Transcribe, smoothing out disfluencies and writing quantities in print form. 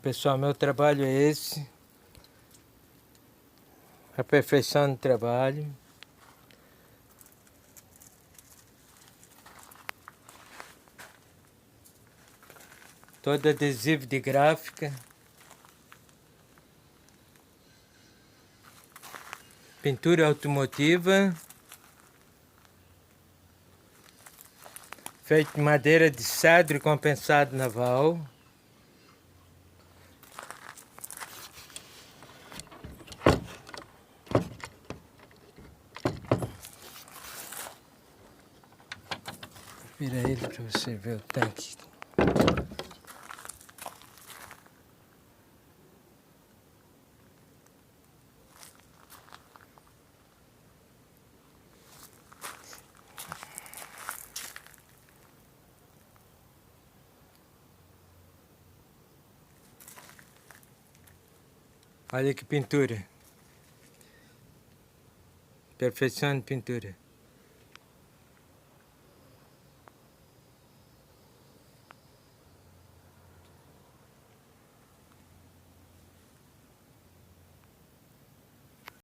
Pessoal, meu trabalho é esse. Aperfeiçoando o trabalho. Todo adesivo de gráfica. Pintura automotiva. Feito de madeira de cedro compensado naval. Vira ele para você ver o tanque. Olha que pintura. Perfeição de pintura.